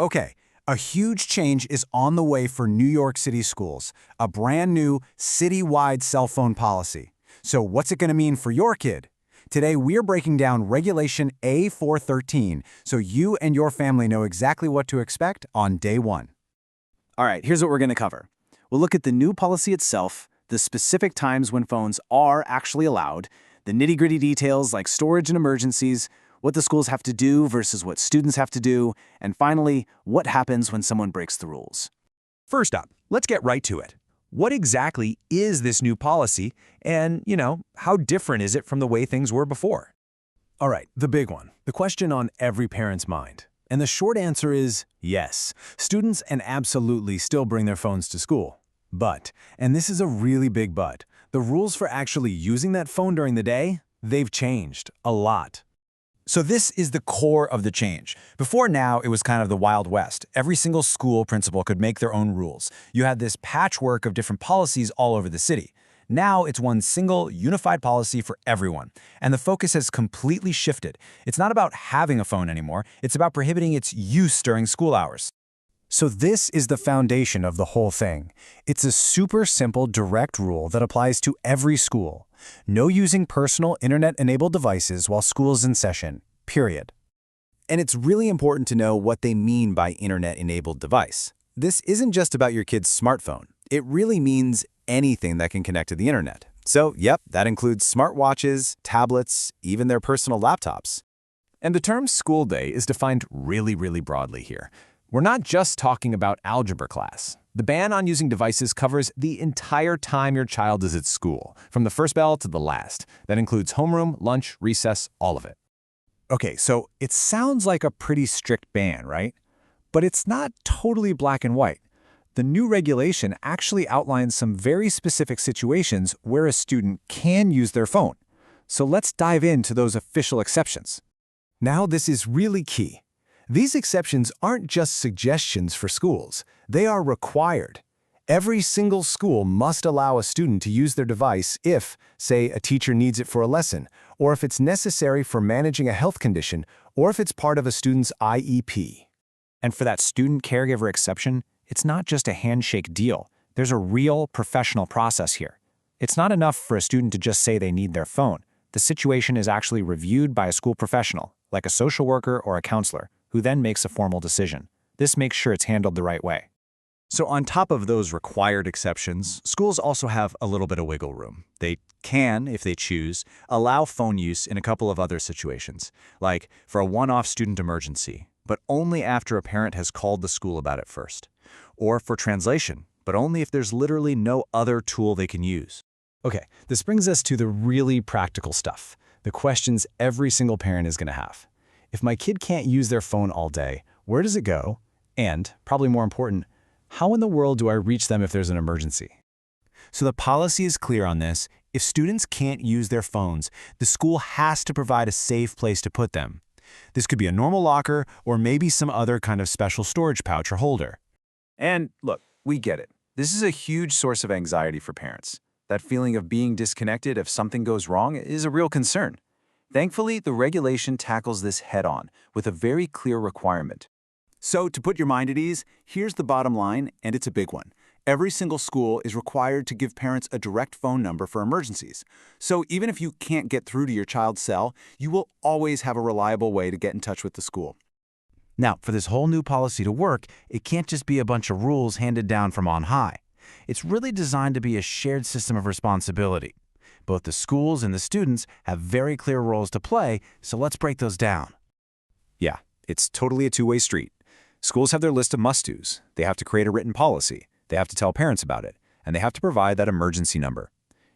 Okay, a huge change is on the way for New York City schools, a brand new citywide cell phone policy. So what's it going to mean for your kid? Today, we're breaking down Regulation A-413 so you and your family know exactly what to expect on day one. All right, here's what we're going to cover. We'll look at the new policy itself, the specific times when phones are actually allowed, the nitty-gritty details like storage and emergencies, what the schools have to do versus what students have to do, and finally, what happens when someone breaks the rules. First up, let's get right to it. What exactly is this new policy, and, how different is it from the way things were before? All right, the big one, the question on every parent's mind. And the short answer is yes. Students and absolutely still bring their phones to school. But, and this is a really big but, the rules for actually using that phone during the day, they've changed a lot. So this is the core of the change. Before now, it was kind of the Wild West. Every single school principal could make their own rules. You had this patchwork of different policies all over the city. Now it's one single, unified policy for everyone. And the focus has completely shifted. It's not about having a phone anymore. It's about prohibiting its use during school hours. So this is the foundation of the whole thing. It's a super simple, direct rule that applies to every school. No using personal internet-enabled devices while school's in session, period. And it's really important to know what they mean by internet-enabled device. This isn't just about your kid's smartphone. It really means anything that can connect to the internet. So, yep, that includes smartwatches, tablets, even their personal laptops. And the term school day is defined really broadly here. We're not just talking about algebra class. The ban on using devices covers the entire time your child is at school, from the first bell to the last. That includes homeroom, lunch, recess, all of it. Okay, so it sounds like a pretty strict ban, right? But it's not totally black and white. The new regulation actually outlines some very specific situations where a student can use their phone. So let's dive into those official exceptions. Now, this is really key. These exceptions aren't just suggestions for schools. They are required. Every single school must allow a student to use their device if, say, a teacher needs it for a lesson, or if it's necessary for managing a health condition, or if it's part of a student's IEP. And for that student caregiver exception, it's not just a handshake deal. There's a real professional process here. It's not enough for a student to just say they need their phone. The situation is actually reviewed by a school professional, like a social worker or a counselor, who then makes a formal decision. This makes sure it's handled the right way. So on top of those required exceptions, schools also have a little bit of wiggle room. They can, if they choose, allow phone use in a couple of other situations, like for a one-off student emergency, but only after a parent has called the school about it first. Or for translation, but only if there's literally no other tool they can use. Okay, this brings us to the really practical stuff, the questions every single parent is going to have. If my kid can't use their phone all day, where does it go? And, probably more important, how in the world do I reach them if there's an emergency? So the policy is clear on this. If students can't use their phones, the school has to provide a safe place to put them. This could be a normal locker or maybe some other kind of special storage pouch or holder. And look, we get it. This is a huge source of anxiety for parents. That feeling of being disconnected if something goes wrong is a real concern. Thankfully, the regulation tackles this head-on with a very clear requirement. So to put your mind at ease, here's the bottom line, and it's a big one. Every single school is required to give parents a direct phone number for emergencies. So even if you can't get through to your child's cell, you will always have a reliable way to get in touch with the school. Now, for this whole new policy to work, it can't just be a bunch of rules handed down from on high. It's really designed to be a shared system of responsibility. Both the schools and the students have very clear roles to play, so let's break those down. Yeah, it's totally a two-way street. Schools have their list of must-dos. They have to create a written policy. They have to tell parents about it, and they have to provide that emergency number.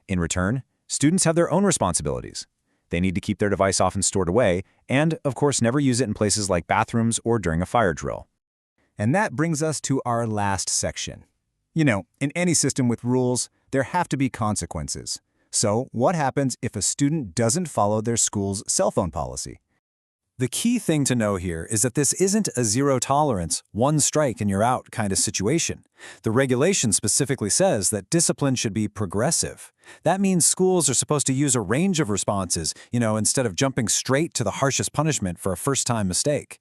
In return, students have their own responsibilities. They need to keep their device often stored away and, of course, never use it in places like bathrooms or during a fire drill. And that brings us to our last section. In any system with rules, there have to be consequences. So, what happens if a student doesn't follow their school's cell phone policy? The key thing to know here is that this isn't a zero-tolerance, one strike and you're out kind of situation. The regulation specifically says that discipline should be progressive. That means schools are supposed to use a range of responses, instead of jumping straight to the harshest punishment for a first-time mistake.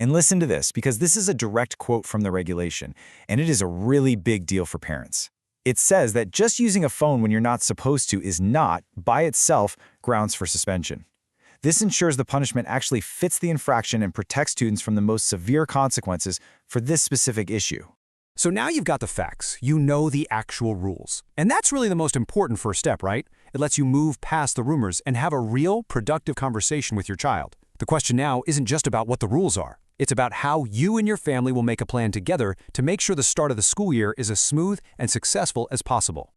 And listen to this, because this is a direct quote from the regulation, and it is a really big deal for parents. It says that just using a phone when you're not supposed to is not, by itself, grounds for suspension. This ensures the punishment actually fits the infraction and protects students from the most severe consequences for this specific issue. So now you've got the facts, you know the actual rules. And that's really the most important first step, right? It lets you move past the rumors and have a real, productive conversation with your child. The question now isn't just about what the rules are. It's about how you and your family will make a plan together to make sure the start of the school year is as smooth and successful as possible.